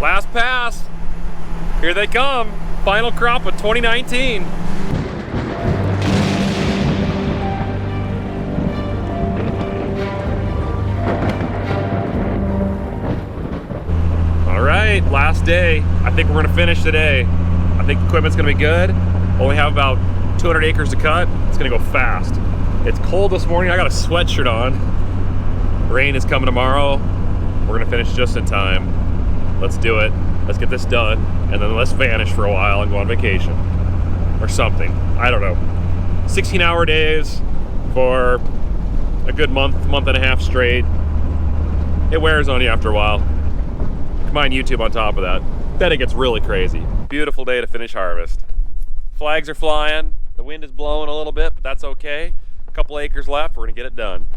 Last pass. Here they come. Final crop of 2019. All right, last day. I think we're gonna finish today. I think equipment's gonna be good. Only have about 200 acres to cut. It's gonna go fast. It's cold this morning. I got a sweatshirt on. Rain is coming tomorrow. We're gonna finish just in time. Let's do it. Let's get this done, and then let's vanish for a while and go on vacation. Or something. I don't know. 16-hour days for a good month and a half straight. It wears on you after a while. Combine YouTube on top of that. Then it gets really crazy. Beautiful day to finish harvest. Flags are flying. The wind is blowing a little bit, but that's okay. A couple acres left, we're gonna get it done.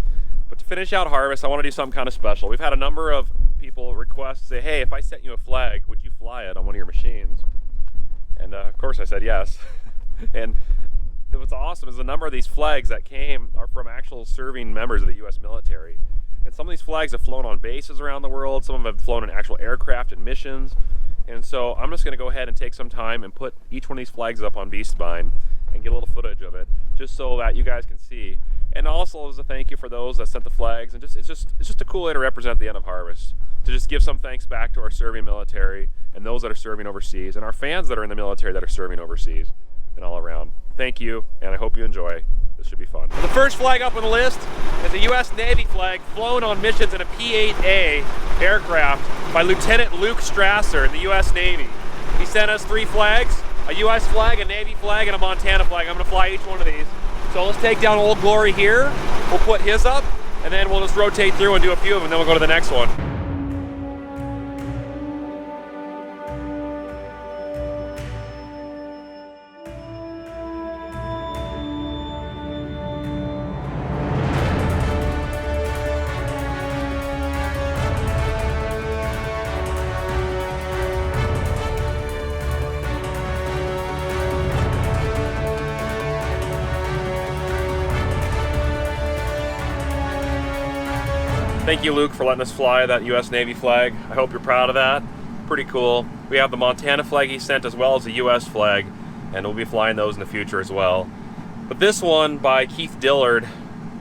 But to finish out harvest, I wanna do something kind of special. We've had a number of people request, say, hey, if I sent you a flag, would you fly it on one of your machines? And of course I said yes. And what's awesome is the number of these flags that came are from actual serving members of the US military. And some of these flags have flown on bases around the world. Some of them have flown in actual aircraft and missions. And so I'm just gonna go ahead and take some time and put each one of these flags up on Beastbine and get a little footage of it, just so that you guys can see. And also as a thank you for those that sent the flags, and it's just a cool way to represent the end of harvest, to just give some thanks back to our serving military and those that are serving overseas, and our fans that are in the military that are serving overseas and all around. Thank you, and I hope you enjoy. This should be fun. The first flag up on the list is a US Navy flag flown on missions in a P-8A aircraft by Lieutenant Luke Strasser in the US Navy. He sent us 3 flags, a US flag, a Navy flag, and a Montana flag. I'm gonna fly each one of these. So let's take down Old Glory here. We'll put his up, and then we'll just rotate through and do a few of them, and then we'll go to the next one. Thank you, Luke, for letting us fly that US Navy flag. I hope you're proud of that. Pretty cool. We have the Montana flag he sent as well as the US flag, and we'll be flying those in the future as well. But this one by Keith Dillard,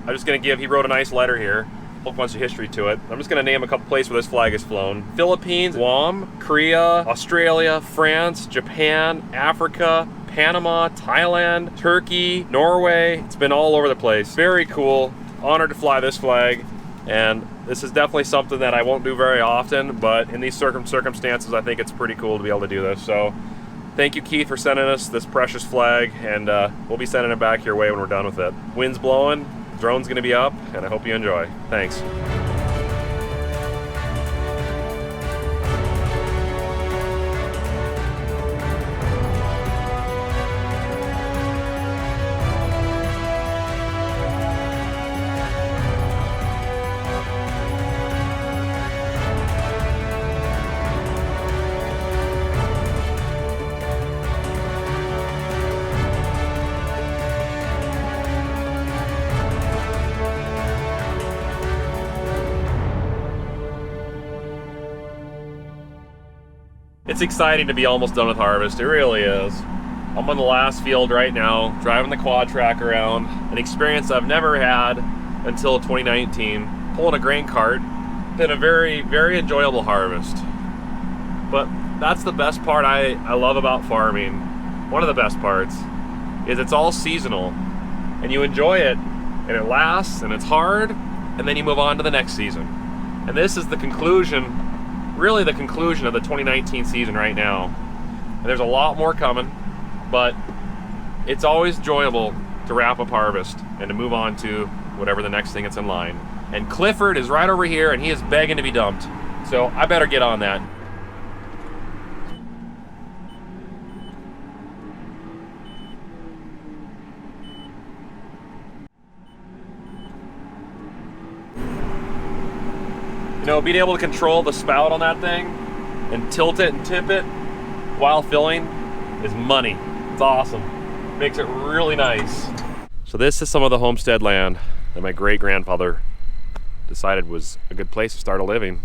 I'm just gonna he wrote a nice letter here, a whole bunch of history to it. I'm just gonna name a couple places where this flag is flown. Philippines, Guam, Korea, Australia, France, Japan, Africa, Panama, Thailand, Turkey, Norway. It's been all over the place. Very cool. Honored to fly this flag. And this is definitely something that I won't do very often, but in these circumstances, I think it's pretty cool to be able to do this. So thank you, Keith, for sending us this precious flag, and we'll be sending it back your way when we're done with it. Wind's blowing, drone's gonna be up, and I hope you enjoy. Thanks. It's exciting to be almost done with harvest, it really is. I'm on the last field right now, driving the quad track around, an experience I've never had until 2019, pulling a grain cart. Been a very, very enjoyable harvest. But that's the best part I love about farming. One of the best parts is it's all seasonal, and you enjoy it, and it lasts, and it's hard, and then you move on to the next season. And this is the conclusion, really the conclusion of the 2019 season right now. And there's a lot more coming, but it's always enjoyable to wrap up harvest and to move on to whatever the next thing that's in line. And Clifford is right over here, and he is begging to be dumped. So I better get on that. You know, being able to control the spout on that thing and tilt it and tip it while filling is money. It's awesome. Makes it really nice. So this is some of the homestead land that my great-grandfather decided was a good place to start a living.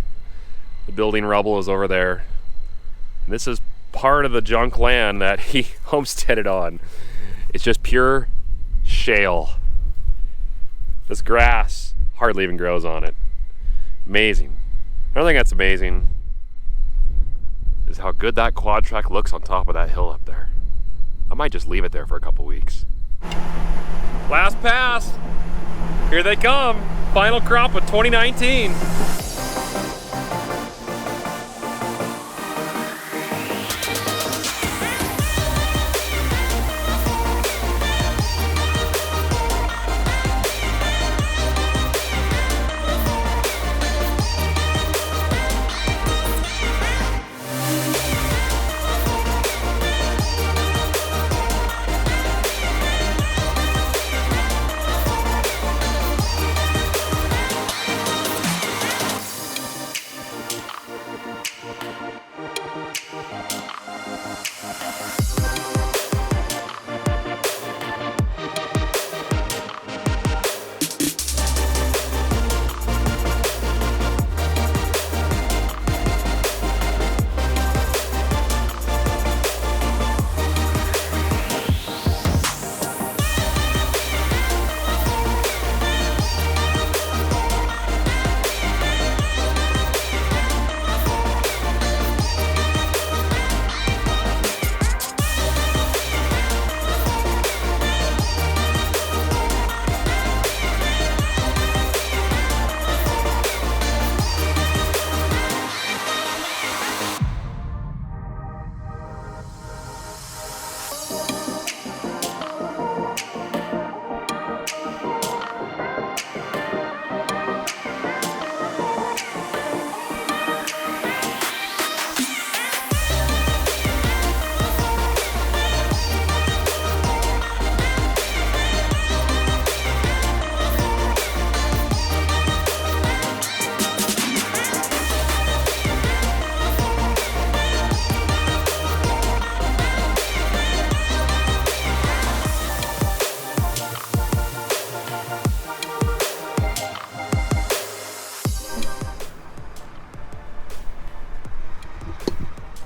The building rubble is over there. And this is part of the junk land that he homesteaded on. It's just pure shale. This grass hardly even grows on it. Amazing. Another thing that's amazing is how good that quad track looks on top of that hill up there. I might just leave it there for a couple weeks. Last pass. Here they come. Final crop of 2019.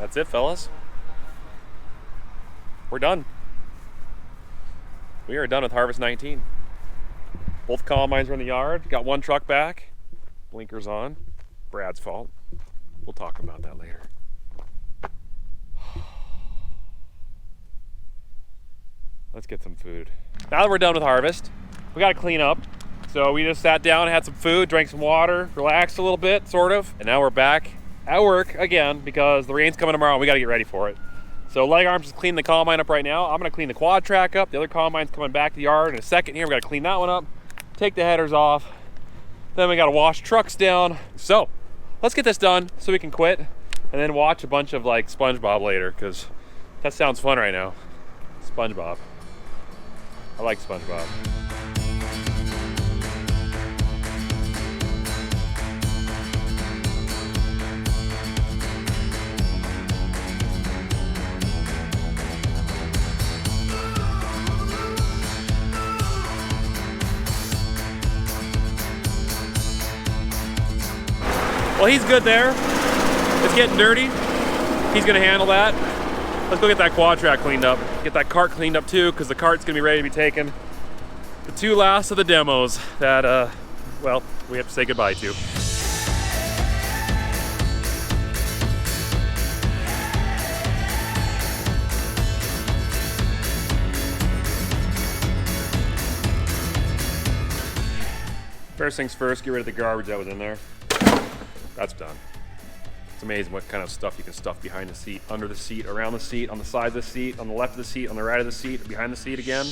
That's it, fellas. We're done. We are done with Harvest 19. Both combines are in the yard. Got one truck back. Blinkers on. Brad's fault. We'll talk about that later. Let's get some food. Now that we're done with harvest, we gotta clean up. So we just sat down, had some food, drank some water, relaxed a little bit, sort of. And now we're back at work again because the rain's coming tomorrow and we gotta get ready for it. So Leg Arms is cleaning the combine up right now. I'm gonna clean the quad track up. The other combine's coming back to the yard in a second here. We gotta clean that one up, take the headers off. Then we gotta wash trucks down. So let's get this done so we can quit and then watch a bunch of like SpongeBob later because that sounds fun right now. SpongeBob. I like SpongeBob. Well, he's good there. It's getting dirty. He's gonna handle that. Let's go get that quad track cleaned up. Get that cart cleaned up too, because the cart's gonna be ready to be taken. The two last of the demos that, well, we have to say goodbye to. First things first, get rid of the garbage that was in there. That's done. It's amazing what kind of stuff you can stuff behind the seat, under the seat, around the seat, on the side of the seat, on the left of the seat, on the right of the seat, behind the seat again.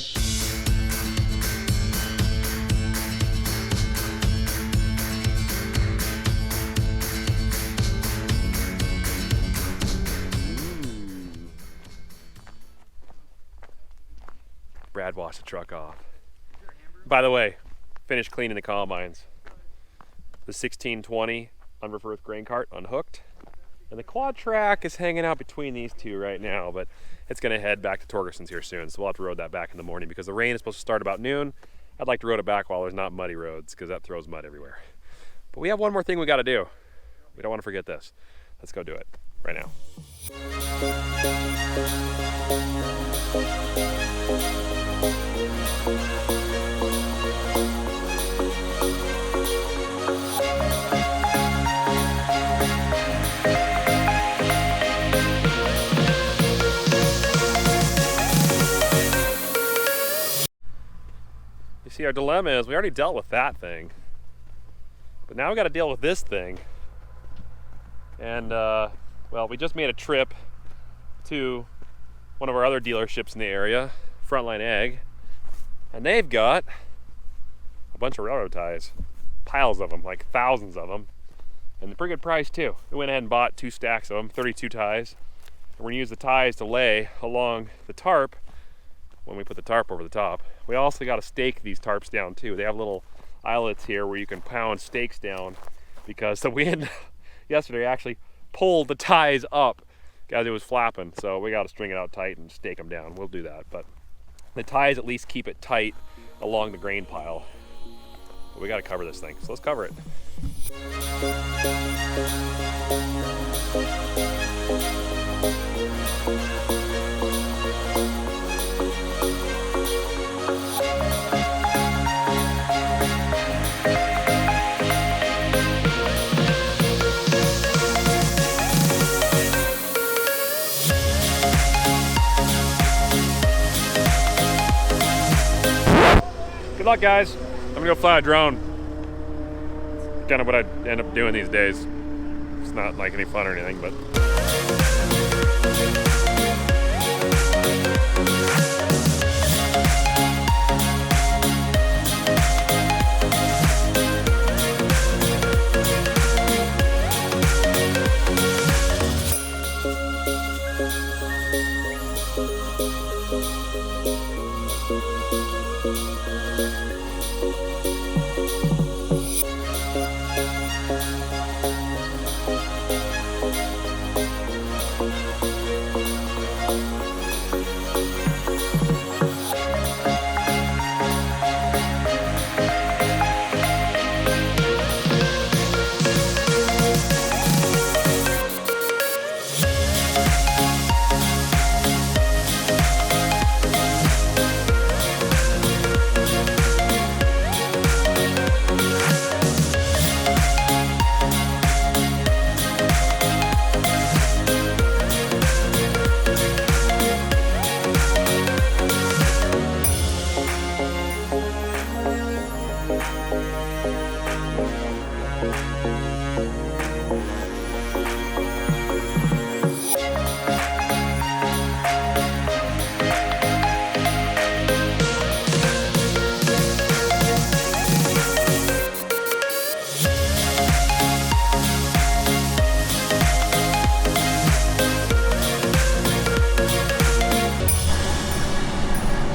Brad washed the truck off. By the way, finished cleaning the combines. The 1620 Unreferth grain cart unhooked, and the quad track is hanging out between these two right now, but it's going to head back to Torgerson's here soon, so we'll have to road that back in the morning because the rain is supposed to start about noon. I'd like to road it back while there's not muddy roads because that throws mud everywhere. But we have one more thing we got to do. We don't want to forget this. Let's go do it. right now. You see, our dilemma is we already dealt with that thing, but now we got to deal with this thing. And well, we just made a trip to one of our other dealerships in the area, Frontline Ag, and they've got a bunch of railroad ties, piles of them, like thousands of them, and a pretty good price too. We went ahead and bought 2 stacks of them, 32 ties, and we're gonna use the ties to lay along the tarp when we put the tarp over the top. We also got to stake these tarps down too. They have little eyelets here where you can pound stakes down, because the wind yesterday actually pulled the ties up as it was flapping, so we got to string it out tight and stake them down. We'll do that, but the ties at least keep it tight along the grain pile. But we got to cover this thing, so let's cover it. Good luck, guys. I'm gonna go fly a drone. Kind of what I end up doing these days. It's not like any fun or anything, but.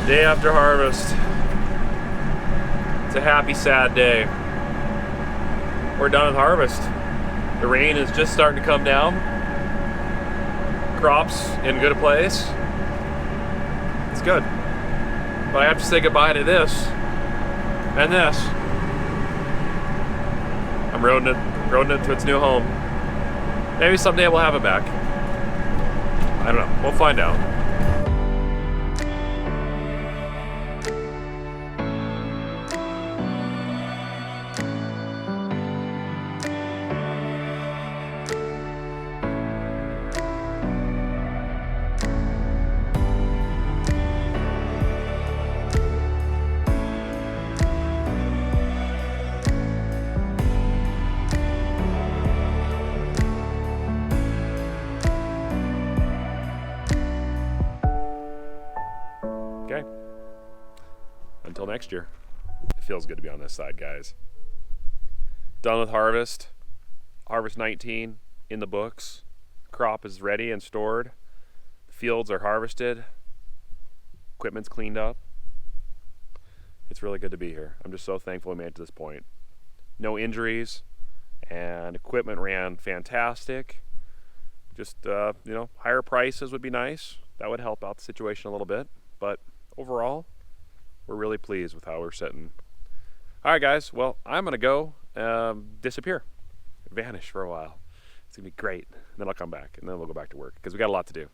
Day after harvest. It's a happy, sad day. We're done with harvest. The rain is just starting to come down. Crops in good place. It's good. But I have to say goodbye to this and this. I'm roading it to its new home. Maybe someday we'll have it back. I don't know. We'll find out. Okay. Until next year. It feels good to be on this side, guys. Done with harvest. Harvest 19 in the books. Crop is ready and stored. The fields are harvested. Equipment's cleaned up. It's really good to be here. I'm just so thankful we made it to this point. No injuries, and equipment ran fantastic. Just, higher prices would be nice. That would help out the situation a little bit. But overall, we're really pleased with how we're sitting. All right, guys. Well, I'm going to go disappear, vanish for a while. It's gonna be great. And then I'll come back, and then we'll go back to work because we got a lot to do.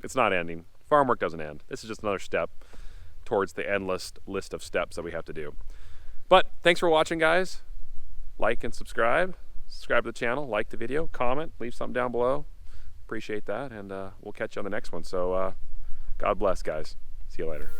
It's not ending. Farm work doesn't end. This is just another step towards the endless list of steps that we have to do. But thanks for watching, guys. Like and subscribe. Subscribe to the channel, like the video, comment, leave something down below. Appreciate that, and we'll catch you on the next one. So God bless, guys. See you later.